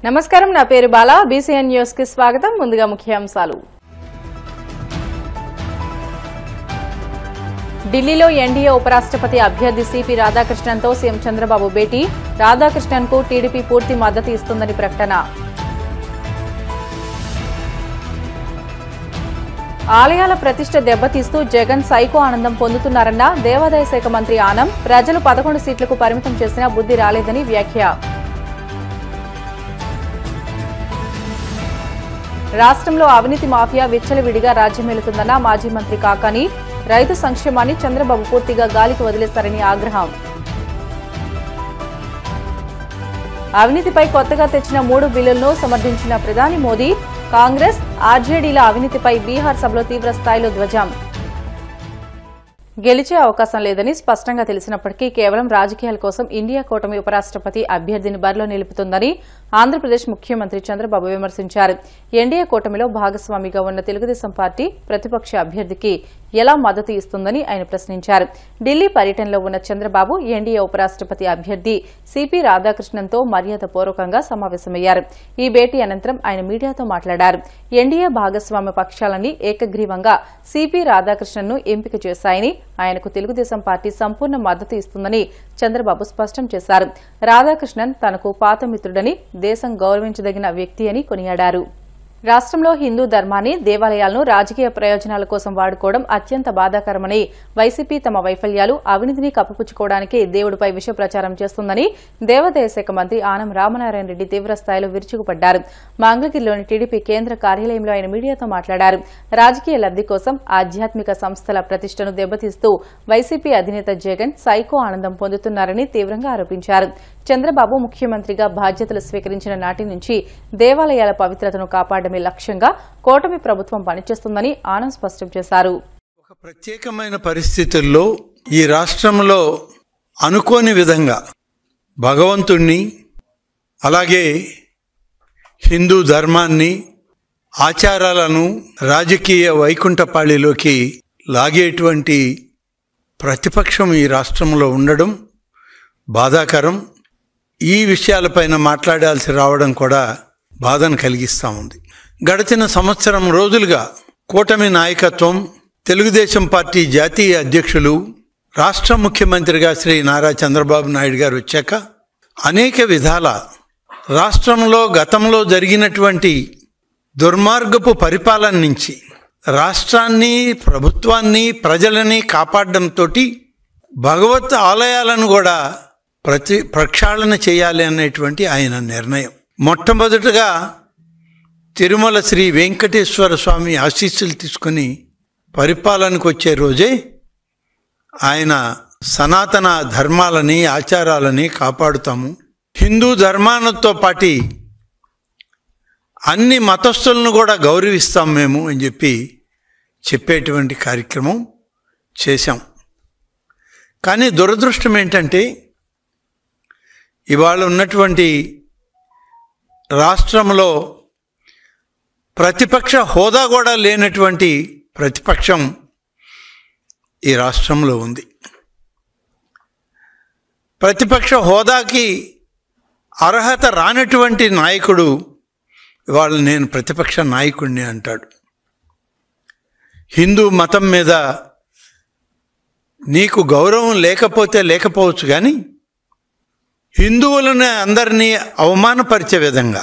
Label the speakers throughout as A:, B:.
A: నమస్కారం, నా పేరు బాలా. బీసీఎన్ న్యూస్ కి స్వాగతం. ముందుగా ముఖ్యాంశాలు. ఢిల్లీలో ఎన్డీఏ ఉపరాష్ట్రపతి అభ్యర్థి సిపి రాధాకృష్ణన్తో సీఎం చంద్రబాబు భేటీ. రాధాకృష్ణన్కు టీడీపీ పూర్తి మద్దతు ఇస్తుందని ప్రకటన. ఆలయాల ప్రతిష్ఠ దెబ్బతీస్తూ జగన్ సైకో ఆనందం పొందుతున్నారన్న దేవాదాయ శాఖ మంత్రి ఆనం. ప్రజలు 11 సీట్లకు పరిమితం చేసినా బుద్ధి రాలేదని వ్యాఖ్య. రాష్ట్రంలో అవినీతి మాఫియా విచ్చలవిడిగా రాజ్యమేలుతుందన్న మాజీ మంత్రి కాకాని. రైతు సంక్షేమాన్ని చంద్రబాబు పూర్తిగా గాలికి వదిలేస్తారని ఆగ్రహం. అవినీతిపై కొత్తగా తెచ్చిన 3 బిల్లులను సమర్థించిన ప్రధాని మోదీ. కాంగ్రెస్, ఆర్జేడీల అవినీతిపై బీహార్ సభలో తీవ్ర స్థాయిలో ధ్వజం. గెలిచే అవకాశం లేదని స్పష్టంగా తెలిసినప్పటికీ కేవలం రాజకీయాల కోసం ఇండియా కూటమి ఉపరాష్ట్రపతి అభ్యర్థిని బరిలో నిలుపుతుందని ఆంధ్రప్రదేశ్ ముఖ్యమంత్రి చంద్రబాబు విమర్శించారు. ఎన్డీఏ కూటమిలో భాగస్వామిగా ఉన్న తెలుగుదేశం పార్టీ ప్రతిపక్ష అభ్యర్థికి ఎలా మద్దతు ఇస్తుందని ఆయన ప్రశ్నించారు. ఢిల్లీ పర్యటనలో ఉన్న చంద్రబాబు ఎన్డీఏ ఉపరాష్ట్రపతి అభ్యర్థి సిపి రాధాకృష్ణన్తో మర్యాదపూర్వకంగా సమావేశమయ్యారు. ఈ భేటీ అనంతరం ఆయన మీడియాతో మాట్లాడారు. ఎన్డీఏ భాగస్వామ్య పక్షాలన్నీ ఏకగ్రీవంగా సిపి రాధాకృష్ణన్ను ఎంపిక చేశాయని, ఆయనకు తెలుగుదేశం పార్టీ సంపూర్ణ మద్దతు ఇస్తుందని చంద్రబాబు స్పష్టం చేశారు. రాధాకృష్ణన్ తనకు పాత మిత్రుడని, దేశం గౌరవించదగిన వ్యక్తి అని కొనియాడారు. రాష్ట్రంలో హిందూ ధర్మాన్ని, దేవాలయాలను రాజకీయ ప్రయోజనాల కోసం వాడుకోవడం అత్యంత బాధాకరమని, వైసీపీ తమ వైఫల్యాలు, అవినీతిని కప్పిపుచ్చుకోవడానికి దేవుడిపై విష ప్రచారం చేస్తుందని దేవాదాయ శాఖ మంత్రి ఆనం రామనారాయణ రెడ్డి తీవ్రస్థాయిలో విరుచుకుపడ్డారు. మంగళగిరిలోని టీడీపీ కేంద్ర కార్యాలయంలో ఆయన మీడియాతో మాట్లాడారు. రాజకీయ లబ్ది కోసం ఆధ్యాత్మిక సంస్థల ప్రతిష్టను దెబ్బతీస్తూ వైసీపీ అధినేత జగన్ సైకో ఆనందం పొందుతున్నారని తీవ్రంగా ఆరోపించారు. చంద్రబాబు ముఖ్యమంత్రిగా బాధ్యతలు స్వీకరించిన నాటి నుంచి దేవాలయాల పవిత్రతను కాపాడమే లక్ష్యంగా కూటమి ప్రభుత్వం పనిచేస్తుందని ఆనంద్ స్పష్టం చేశారు.
B: ఒక ప్రత్యేకమైన పరిస్థితుల్లో ఈ రాష్ట్రంలో అనుకోని విధంగా భగవంతుణ్ణి, అలాగే హిందూ ధర్మాన్ని, ఆచారాలను రాజకీయ వైకుంఠపాళిలోకి లాగేటువంటి ప్రతిపక్షం ఈ రాష్ట్రంలో ఉండడం బాధాకరం. ఈ విషయాలపైన మాట్లాడాల్సి రావడం కూడా బాధను కలిగిస్తూ ఉంది. గడిచిన సంవత్సరం రోజులుగా కూటమి నాయకత్వం, తెలుగుదేశం పార్టీ జాతీయ అధ్యక్షులు, రాష్ట్ర ముఖ్యమంత్రిగా శ్రీ నారా చంద్రబాబు నాయుడు గారు వచ్చాక అనేక విధాల రాష్ట్రంలో గతంలో జరిగినటువంటి దుర్మార్గపు పరిపాలన నుంచి రాష్ట్రాన్ని, ప్రభుత్వాన్ని, ప్రజలని కాపాడడంతో భగవత్ ఆలయాలను కూడా ప్రక్షాళన చేయాలి అనేటువంటి ఆయన నిర్ణయం. మొట్టమొదటగా తిరుమల శ్రీ వెంకటేశ్వర స్వామి ఆశీస్సులు తీసుకుని పరిపాలనకు వచ్చే రోజే ఆయన సనాతన ధర్మాలని, ఆచారాలని కాపాడుతాము, హిందూ ధర్మాలతో పాటు అన్ని మతస్థులను కూడా గౌరవిస్తాం మేము అని చెప్పేటువంటి కార్యక్రమం చేశాం. కానీ దురదృష్టం ఏంటంటే ఇవాళ ఉన్నటువంటి రాష్ట్రంలో ప్రతిపక్ష హోదా కూడా లేనటువంటి ప్రతిపక్షం ఈ రాష్ట్రంలో ఉంది. ప్రతిపక్ష హోదాకి అర్హత రానటువంటి నాయకుడు ఇవాళ నేను ప్రతిపక్ష నాయకుడిని అంటాడు. హిందూ మతం మీద నీకు గౌరవం లేకపోవచ్చు, కానీ హిందువులను అందరినీ అవమానపరిచే విధంగా,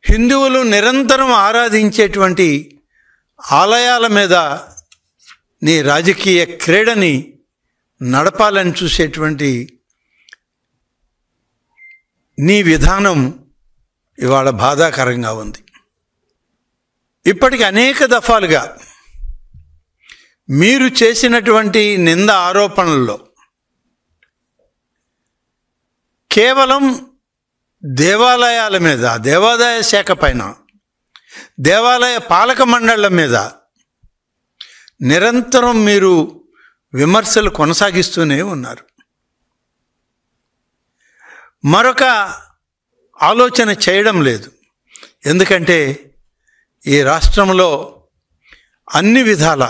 B: హిందువులు నిరంతరం ఆరాధించేటువంటి ఆలయాల మీద నీ రాజకీయ క్రీడని నడపాలని చూసేటువంటి నీ విధానం ఇవాళ బాధాకరంగా ఉంది. ఇప్పటికి అనేక దఫాలుగా మీరు చేసినటువంటి నింద ఆరోపణల్లో కేవలం దేవాలయాల మీద, దేవాదాయ శాఖ పైన, దేవాలయ పాలక మండళ్ల మీద నిరంతరం మీరు విమర్శలు కొనసాగిస్తూనే ఉన్నారు. మరొక ఆలోచన చేయడం లేదు. ఎందుకంటే ఈ రాష్ట్రంలో అన్ని విధాల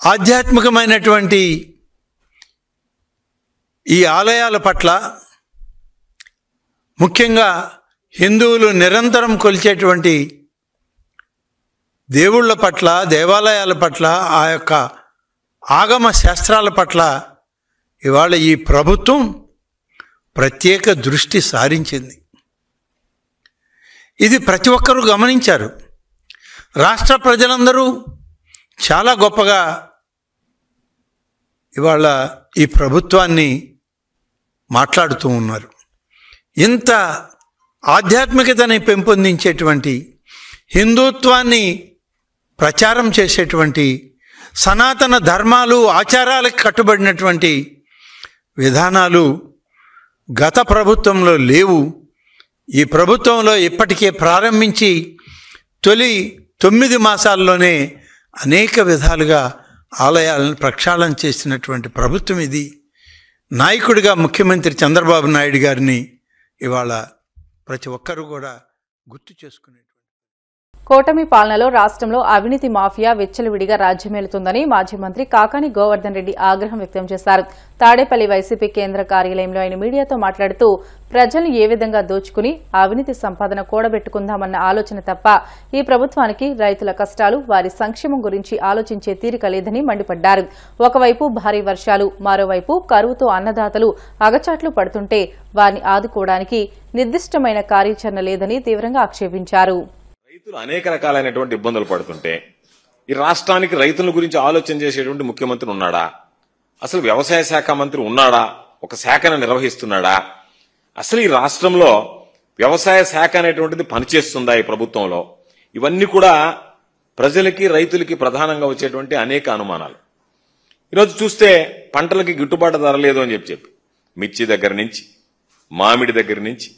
B: ఆధ్యాత్మికమైనటువంటి ఈ ఆలయాల పట్ల ముఖ్యంగా హిందువులు నిరంతరం కొలిచేటువంటి దేవుళ్ళ పట్ల, దేవాలయాల పట్ల, ఆ యొక్క ఆగమ శాస్త్రాల పట్ల ఇవాళ ఈ ప్రభుత్వం ప్రత్యేక దృష్టి సారించింది. ఇది ప్రతి ఒక్కరూ గమనించారు. రాష్ట్ర ప్రజలందరూ చాలా గొప్పగా ఇవాళ ఈ ప్రభుత్వాన్ని మాట్లాడుతూ ఉన్నారు. ఇంత ఆధ్యాత్మికతని పెంపొందించేటువంటి, హిందుత్వాన్ని ప్రచారం చేసేటువంటి, సనాతన ధర్మాలు ఆచారాలకు కట్టుబడినటువంటి విధానాలు గత ప్రభుత్వంలో లేవు. ఈ ప్రభుత్వంలో ఇప్పటికే ప్రారంభించి తొలి 9 మాసాల్లోనే అనేక విధాలుగా ఆలయాలను ప్రక్షాళన చేసినటువంటి ప్రభుత్వం ఇది. నాయకుడిగా ముఖ్యమంత్రి చంద్రబాబు నాయుడు గారిని ఇవాళ ప్రతి ఒక్కరూ కూడా గుర్తు చేసుకునేటువంటి.
A: కూటమి పాలనలో రాష్ట్రంలో అవినీతి మాఫియా విచ్చలవిడిగా రాజ్యమేలుతుందని మాజీ మంత్రి కాకాని గోవర్ధన్ రెడ్డి ఆగ్రహం వ్యక్తం చేశారు. తాడేపల్లి వైసీపీ కేంద్ర కార్యాలయంలో ఆయన మీడియాతో మాట్లాడుతూ ప్రజలను ఏ విధంగా దోచుకుని అవినీతి సంపాదన కూడబెట్టుకుందామన్న ఆలోచన తప్ప ఈ ప్రభుత్వానికి రైతుల కష్టాలు, వారి సంక్షేమం గురించి ఆలోచించే తీరిక లేదని మండిపడ్డారు. ఒకవైపు భారీ వర్షాలు, మరోవైపు కరువుతో అన్నదాతలు అగచాట్లు పడుతుంటే వారిని ఆదుకోవడానికి నిర్దిష్టమైన కార్యాచరణ లేదని తీవ్రంగా ఆక్షేపించారు.
C: రైతులు అనేక రకాలైనటువంటి ఇబ్బందులు పడుతుంటే ఈ రాష్ట్రానికి రైతుల గురించి ఆలోచన చేసేటువంటి ముఖ్యమంత్రి ఉన్నాడా? అసలు వ్యవసాయ శాఖ మంత్రి ఉన్నాడా? ఒక శాఖను నిర్వహిస్తున్నాడా? అసలు ఈ రాష్ట్రంలో వ్యవసాయ శాఖ అనేటువంటిది పనిచేస్తుందా ఈ ప్రభుత్వంలో? ఇవన్నీ కూడా ప్రజలకి, రైతులకి ప్రధానంగా వచ్చేటువంటి అనేక అనుమానాలు. ఈరోజు చూస్తే పంటలకి గిట్టుబాటు ధర లేదు అని చెప్పి మిర్చి దగ్గర నుంచి, మామిడి దగ్గర నుంచి,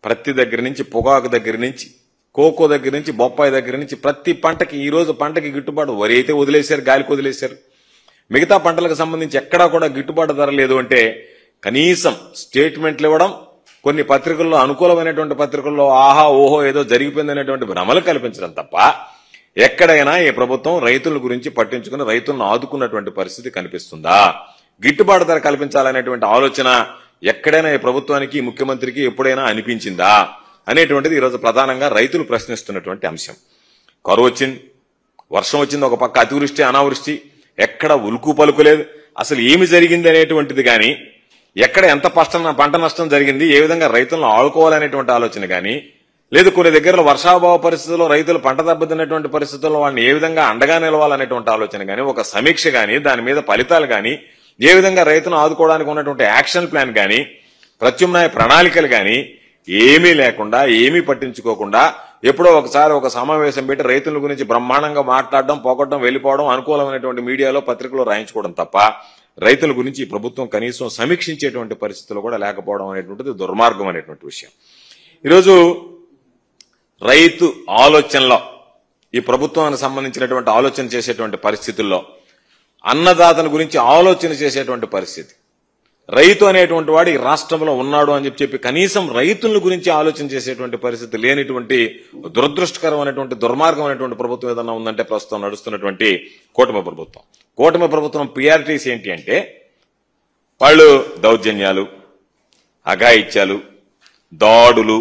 C: ప్రత్తి దగ్గర నుంచి, పొగాకు దగ్గర నుంచి, కోకో దగ్గర నుంచి, బొప్పాయి దగ్గర నుంచి ప్రతి పంటకి ఈ రోజు పంటకి గిట్టుబాటు, వరి అయితే వదిలేశారు, గాలికి వదిలేశారు. మిగతా పంటలకు సంబంధించి ఎక్కడా కూడా గిట్టుబాటు ధర లేదు అంటే కనీసం స్టేట్మెంట్లు ఇవ్వడం, కొన్ని పత్రికల్లో, అనుకూలమైనటువంటి పత్రికల్లో ఆహా ఓహో ఏదో జరిగిపోయిందనేటువంటి భ్రమలు కల్పించడం తప్ప ఎక్కడైనా ఈ ప్రభుత్వం రైతుల గురించి పట్టించుకుని రైతులను ఆదుకున్నటువంటి పరిస్థితి కనిపిస్తుందా? గిట్టుబాటు ధర కల్పించాలనేటువంటి ఆలోచన ఎక్కడైనా ఈ ప్రభుత్వానికి, ముఖ్యమంత్రికి ఎప్పుడైనా అనిపించిందా అనేటువంటిది ఈరోజు ప్రధానంగా రైతులు ప్రశ్నిస్తున్నటువంటి అంశం. కరువు వచ్చింది, వర్షం వచ్చింది, ఒక పక్క అతివృష్టి, అనావృష్టి, ఎక్కడ ఉలుకు పలుకులేదు. అసలు ఏమి జరిగింది అనేటువంటిది కానీ, ఎక్కడ ఎంత పంట నష్టం జరిగింది, ఏ విధంగా రైతులను ఆడుకోవాలనేటువంటి ఆలోచన కానీ లేదు. కొన్ని దగ్గరలో వర్షాభావ పరిస్థితుల్లో రైతులు పంట దెబ్బతిన్నటువంటి పరిస్థితుల్లో వాడిని ఏ విధంగా అండగా నిలవాలనేటువంటి ఆలోచన కానీ, ఒక సమీక్ష కానీ, దాని మీద ఫలితాలు కానీ, ఏ విధంగా రైతును ఆదుకోవడానికి ఉన్నటువంటి యాక్షన్ ప్లాన్ కానీ, ప్రత్యామ్నాయ ప్రణాళికలు కానీ ఏమీ లేకుండా, ఏమీ పట్టించుకోకుండా ఎప్పుడో ఒకసారి ఒక సమావేశం పెట్టి రైతుల గురించి బ్రహ్మాండంగా మాట్లాడడం, పోగొట్టడం, వెళ్లిపోవడం, అనుకూలమైనటువంటి మీడియాలో, పత్రికలో రాయించుకోవడం తప్ప రైతుల గురించి ఈ ప్రభుత్వం కనీసం సమీక్షించేటువంటి పరిస్థితులు కూడా లేకపోవడం అనేటువంటిది దుర్మార్గం అనేటువంటి విషయం. ఈరోజు రైతు ఆలోచనలో, ఈ ప్రభుత్వానికి సంబంధించినటువంటి ఆలోచన చేసేటువంటి పరిస్థితుల్లో అన్నదాతల గురించి ఆలోచన చేసేటువంటి పరిస్థితి, రైతు అనేటువంటి వాడు ఈ రాష్ట్రంలో ఉన్నాడు అని చెప్పి కనీసం రైతుల గురించి ఆలోచన చేసేటువంటి పరిస్థితి లేనిటువంటి దురదృష్టకరం అనేటువంటి, దుర్మార్గం అనేటువంటి ప్రభుత్వం ఏదన్నా ఉందంటే ప్రస్తుతం నడుస్తున్నటువంటి కూటమి ప్రభుత్వం. కూటమి ప్రభుత్వం ప్రియారిటీస్ ఏంటి అంటే వాళ్ళు దౌర్జన్యాలు, అఘాయిత్యాలు, దాడులు,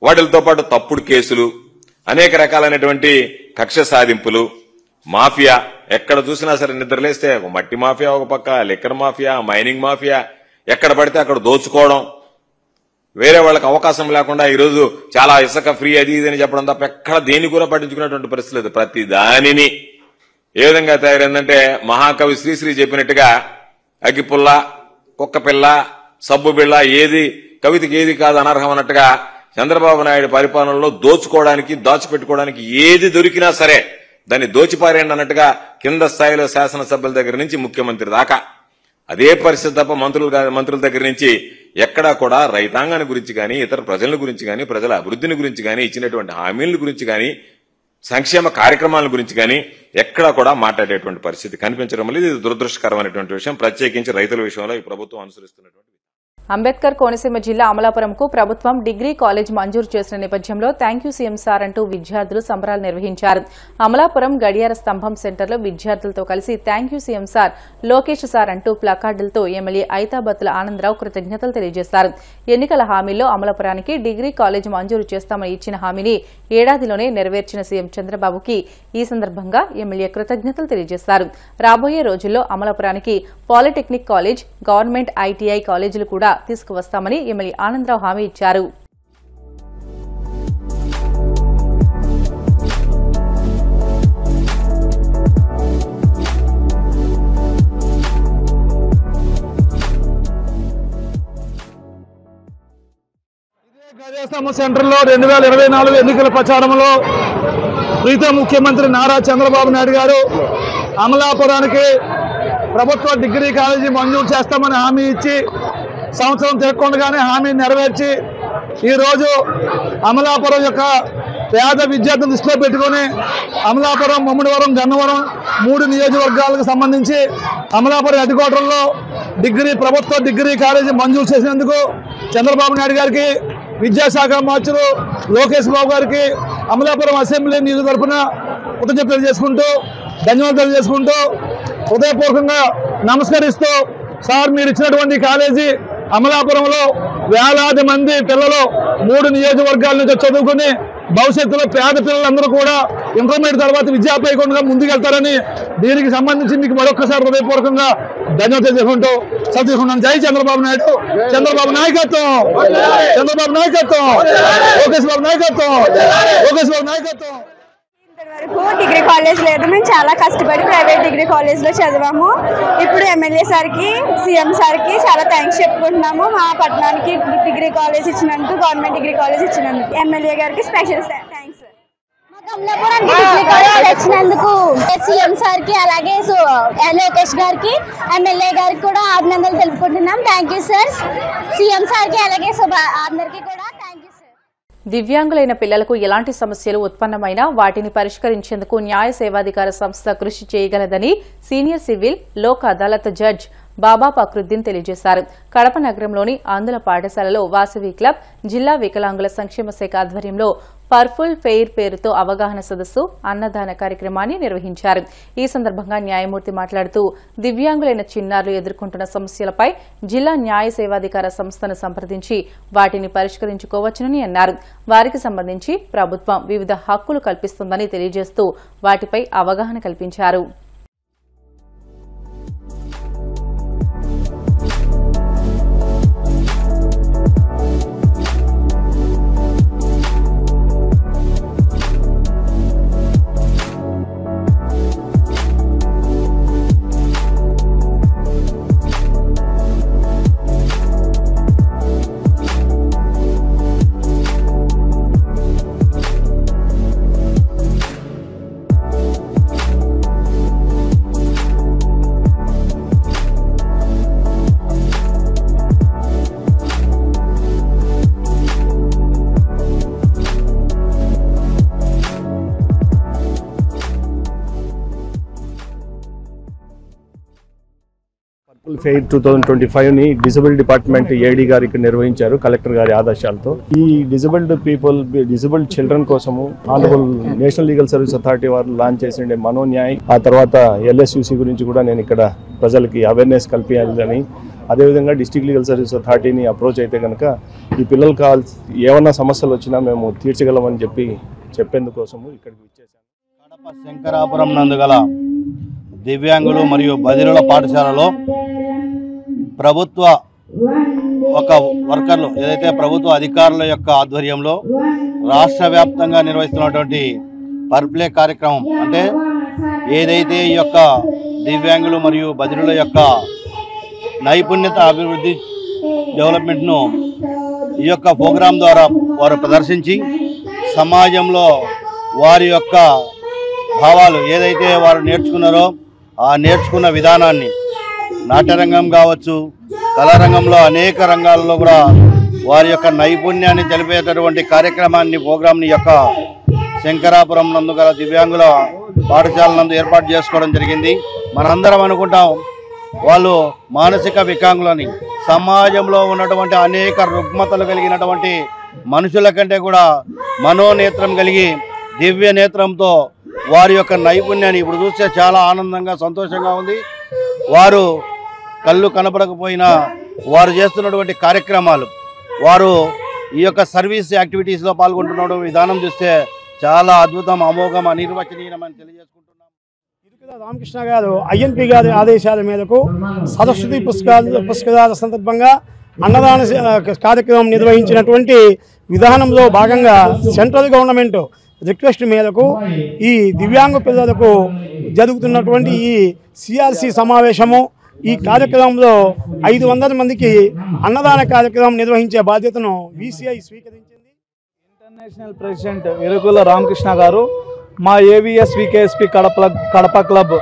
C: వాటితో పాటు తప్పుడు కేసులు, అనేక రకాలైనటువంటి కక్ష సాధింపులు, మాఫియా. ఎక్కడ చూసినా సరే నిద్రలేస్తే ఒక మట్టి మాఫియా ఒక పక్క, లిక్కర్ మాఫియా, మైనింగ్ మాఫియా, ఎక్కడ పడితే అక్కడ దోచుకోవడం, వేరే వాళ్ళకి అవకాశం లేకుండా ఈరోజు చాలా ఇసుక ఫ్రీ అది ఇది అని చెప్పడం తప్ప ఎక్కడ దేని కూడా పట్టించుకునేటువంటి పరిస్థితి లేదు. ప్రతి దానిని ఏ విధంగా తయారైందంటే మహాకవి శ్రీశ్రీ చెప్పినట్టుగా అగ్గిపుల్ల, కుక్కపిల్ల, సబ్బు బిళ్ళ, ఏది కవితకి ఏది కాదు అనర్హం అన్నట్టుగా చంద్రబాబు నాయుడు పరిపాలనలో దోచుకోవడానికి, దాచిపెట్టుకోవడానికి ఏది దొరికినా సరే దాన్ని దోచిపారేయండి అన్నట్టుగా కింద స్థాయిలో శాసనసభ్యుల దగ్గర నుంచి ముఖ్యమంత్రి దాకా అదే పరిస్థితి తప్ప మంత్రుల దగ్గర నుంచి ఎక్కడా కూడా రైతాంగాన్ని గురించి కానీ, ఇతర ప్రజల గురించి కానీ, ప్రజల అభివృద్ధిని గురించి కానీ, ఇచ్చినటువంటి హామీల గురించి కానీ, సంక్షేమ కార్యక్రమాల గురించి కానీ ఎక్కడా కూడా మాట్లాడేటువంటి పరిస్థితి కనిపించడం వల్ల ఇది దురదృష్టకరమైనటువంటి విషయం. ప్రత్యేకించి రైతుల విషయంలో ఈ ప్రభుత్వం అనుసరిస్తున్నటువంటి
A: అంబేద్కర్ కోనసీమ జిల్లా అమలాపురంకు ప్రభుత్వం డిగ్రీ కాలేజ్ మంజూరు చేసిన నేపథ్యంలో థ్యాంక్ యూ సీఎం సార్ అంటూ విద్యార్థులు సంబరాలు నిర్వహించారు. అమలాపురం గడియార స్తంభం సెంటర్లో విద్యార్థులతో కలిసి thank you CM sir, Lokesh sir అంటూ ప్లకార్డులతో ఎమ్మెల్యే ఐతాబత్తుల ఆనందరావు కృతజ్ఞతలు తెలియజేశారు. ఎన్నికల హామీల్లో అమలాపురానికి డిగ్రీ కాలేజ్ మంజూరు చేస్తామని ఇచ్చిన హామీని ఏడాదిలోనే నెరవేర్చిన సీఎం చంద్రబాబుకి ఈ సందర్భంగా ఎమ్మెల్యే కృతజ్ఞతలు తెలియజేశారు. రాబోయే రోజుల్లో అమలాపురానికి పాలిటెక్నిక్ కాలేజ్, గవర్నమెంట్ ఐటీఐ కాలేజీలు కూడా తీసుకువస్తామని ఎమ్మెల్యే ఆనందరావు హామీ ఇచ్చారు.
D: సెంటర్లో 2024 ఎన్నికల ప్రచారంలో ప్రీతం ముఖ్యమంత్రి నారా చంద్రబాబు నాయుడు గారు అమలాపురానికి ప్రభుత్వ డిగ్రీ కాలేజీ మంజూరు చేస్తామని హామీ ఇచ్చి సంవత్సరం తిరగకుండానే హామీని నెరవేర్చి ఈరోజు అమలాపురం యొక్క పేద విద్యార్థులను దృష్టిలో పెట్టుకుని అమలాపురం, ముమ్మడివరం, గన్నవరం 3 నియోజకవర్గాలకు సంబంధించి అమలాపురం హెడ్ క్వార్టర్లో ప్రభుత్వ డిగ్రీ కాలేజీ మంజూరు చేసినందుకు చంద్రబాబు నాయుడు గారికి, విద్యాశాఖ మంత్రులు లోకేష్ బాబు గారికి అమలాపురం అసెంబ్లీ నియోజక తరఫున కృతజ్ఞతలు తెలియజేసుకుంటూ, ధన్యవాదాలు తెలియజేసుకుంటూ, హృదయపూర్వకంగా నమస్కరిస్తూ, సార్ మీరు ఇచ్చినటువంటి కాలేజీ అమలాపురంలో వేలాది మంది పిల్లలు 3 నియోజకవర్గాల నుంచి చదువుకుని భవిష్యత్తులో పేద పిల్లలందరూ కూడా ఇంటర్మీడియట్ తర్వాత విద్యాపేయకుండా ముందుకెళ్తారని దీనికి సంబంధించి మీకు మరొకసారి హృదయపూర్వకంగా ధన్యవాదాలు తెలుసుకుంటూ సత్యసుకున్నాను. జై చంద్రబాబు నాయుడు, చంద్రబాబు నాయకత్వం, చంద్రబాబు నాయకత్వం, లోకేష్ బాబు నాయకత్వం, లోకేష్ బాబు నాయకత్వం.
E: వరకు డిగ్రీ కాలేజ్ లేదు. మేము చాలా కష్టపడి ప్రైవేట్ డిగ్రీ కాలేజ్లో చదివాము. ఇప్పుడు ఎమ్మెల్యే సార్కి, సీఎం సార్కి చాలా థ్యాంక్స్ చెప్పుకుంటున్నాము. మా పట్టణానికి డిగ్రీ కాలేజ్ ఇచ్చినందుకు, గవర్నమెంట్ డిగ్రీ కాలేజ్ ఇచ్చినందుకు ఎమ్మెల్యే గారికి స్పెషల్ థ్యాంక్స్.
F: అమలాపురానికి డిగ్రీ కాలేజ్ వచ్చినందుకు సీఎం సార్కి, అలాగే లోకేష్ గారికి, ఎమ్మెల్యే గారికి కూడా అభినందనలు తెలుపుకుంటున్నాం. Thank you sir. సీఎం సార్కి అలాగే అందరికీ కూడా థ్యాంక్ యూ.
A: దివ్యాంగులైన పిల్లలకు ఎలాంటి సమస్యలు ఉత్పన్నమైనా వాటిని పరిష్కరించేందుకు న్యాయ సేవాధికార సంస్థ కృషి చేయగలదని senior civil, Lok Adalat judge Baba Fakruddin తెలియజేశారు. కడప నగరంలోని ఆంధ్ర పాఠశాలలో వాసవి క్లబ్, జిల్లా వికలాంగుల సంక్షేమ శాఖ ఆధ్వర్యంలో పర్ఫుల్ ఫెయిర్ పేరుతో అవగాహన సదస్సు, అన్నదాన కార్యక్రమాన్ని నిర్వహించారు. ఈ సందర్భంగా న్యాయమూర్తి మాట్లాడుతూ దివ్యాంగులైన చిన్నారులు ఎదుర్కొంటున్న సమస్యలపై జిల్లా న్యాయ సేవాధికార సంస్థను సంప్రదించి వాటిని పరిష్కరించుకోవచ్చునని అన్నారు. వారికి సంబంధించి ప్రభుత్వం వివిధ హక్కులు కల్పిస్తుందని తెలియజేస్తూ వాటిపై అవగాహన కల్పించారు.
G: ఫెయిర్ 2025ని డిజబుల్ డిపార్ట్మెంట్ ఏడీ గారికి నిర్వహించారు కలెక్టర్ గారి ఆదేశాలతో. ఈ డిజబుల్డ్ చిల్డ్రన్ కోసము honourable national legal service authority వారు లాంచ్ చేసిండే మనోన్యాయ్, ఆ తర్వాత LSUC గురించి కూడా నేను ఇక్కడ ప్రజలకి అవేర్నెస్ కల్పించాలని, అదేవిధంగా డిస్ట్రిక్ట్ లీగల్ సర్వీస్ అథారిటీని అప్రోచ్ అయితే కనుక ఈ పిల్లలు కావాల్సి ఏమన్నా సమస్యలు వచ్చినా మేము తీర్చగలమని చెప్పేందుకోసము ఇక్కడికి వచ్చేసాను.
H: కడప శంకరాపురం నందుగల దివ్యాంగులు మరియు బదిరుల పాఠశాలలో ప్రభుత్వ వర్కర్లు ఏదైతే ప్రభుత్వ అధికారుల యొక్క ఆధ్వర్యంలో రాష్ట్ర వ్యాప్తంగా నిర్వహిస్తున్నటువంటి పర్ప్లే కార్యక్రమం, అంటే ఏదైతే ఈ యొక్క దివ్యాంగులు మరియు బదిరుల యొక్క నైపుణ్యత అభివృద్ధి డెవలప్మెంట్ను ఈ యొక్క ప్రోగ్రాం ద్వారా వారు ప్రదర్శించి సమాజంలో వారి యొక్క భావాలు ఏదైతే వారు నేర్చుకున్నారో ఆ నేర్చుకున్న విధానాన్ని నాట్యరంగం కావచ్చు, కళారంగంలో అనేక రంగాల్లో కూడా వారి యొక్క నైపుణ్యాన్ని తెలిపేటటువంటి కార్యక్రమాన్ని ప్రోగ్రాంని యొక్క శంకరాపురం నందు గల దివ్యాంగుల పాఠశాల నందు ఏర్పాటు చేసుకోవడం జరిగింది. మనందరం అనుకుంటాం వాళ్ళు మానసిక వికలాంగులని, సమాజంలో ఉన్నటువంటి అనేక రుగ్మతలు కలిగినటువంటి మనుషుల కంటే కూడా మనోనేత్రం కలిగి దివ్య నేత్రంతో వారి యొక్క నైపుణ్యాన్ని ఇప్పుడు చూస్తే చాలా ఆనందంగా సంతోషంగా ఉంది. వారు కళ్ళు కనపడకపోయినా వారు చేస్తున్నటువంటి కార్యక్రమాలు, వారు ఈ యొక్క సర్వీస్ యాక్టివిటీస్లో పాల్గొంటున్న విధానం చూస్తే చాలా అద్భుతం, అమోఘం, అనిర్వచనీయమని తెలియజేసుకుంటున్నాం.
I: రామకృష్ణ గారు ఐఎన్పి గారి ఆదేశాల మేరకు సరస్వతి పురస్కారాల సందర్భంగా అన్నదాన కార్యక్రమం నిర్వహించినటువంటి విధానంలో భాగంగా సెంట్రల్ గవర్నమెంట్ రిక్వెస్ట్ మేరకు ఈ దివ్యాంగ పిల్లలకు జరుగుతున్నటువంటి ఈ సిఆర్సి సమావేశము, ఈ కార్యక్రమంలో 500 మందికి అన్నదాన కార్యక్రమం నిర్వహించే బాధ్యతను VCI స్వీకరించింది.
J: ఇంటర్నేషనల్ ప్రెసిడెంట్ ఇరుకుల రామకృష్ణ గారు మా AVS VKSP కడప క్లబ్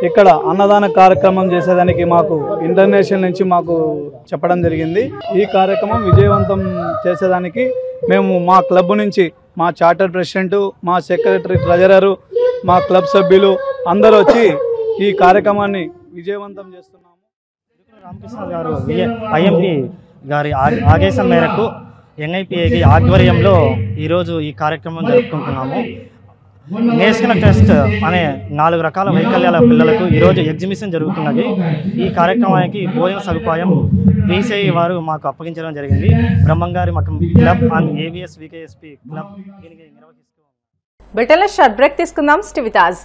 J: ఇక్కడ అన్నదాన కార్యక్రమం చేసేదానికి మాకు ఇంటర్నేషనల్ నుంచి మాకు చెప్పడం జరిగింది. ఈ కార్యక్రమం విజయవంతం చేసేదానికి మేము మా క్లబ్ నుంచి మా చార్టర్ ప్రెసిడెంట్, మా సెక్రటరీ, ట్రెజరరు, మా క్లబ్ సభ్యులు అందరూ వచ్చి ఈ కార్యక్రమాన్ని విజయవంతం చేస్తున్నాము.
K: రామకృష్ణ గారు IMP గారి ఆదేశం మేరకు NIPA ఆధ్వర్యంలో ఈరోజు ఈ కార్యక్రమం జరుపుకుంటున్నాము. నేషనల్ టెస్ట్ అనే 4 రకాల వైకల్యాల పిల్లలకు ఈరోజు ఎగ్జిబిషన్ జరుగుతున్నది. ఈ కార్యక్రమానికి భోజన సదుపాయం VCI వారు మాకు అప్పగించడం జరిగింది. బ్రహ్మంగారి మఠం club and AVS VKSP club దీనికి నిర్వహిస్తూ.
A: బ్రిటన్లో షార్ట్ బ్రేక్ తీసుకుందాం. స్టివితాజ్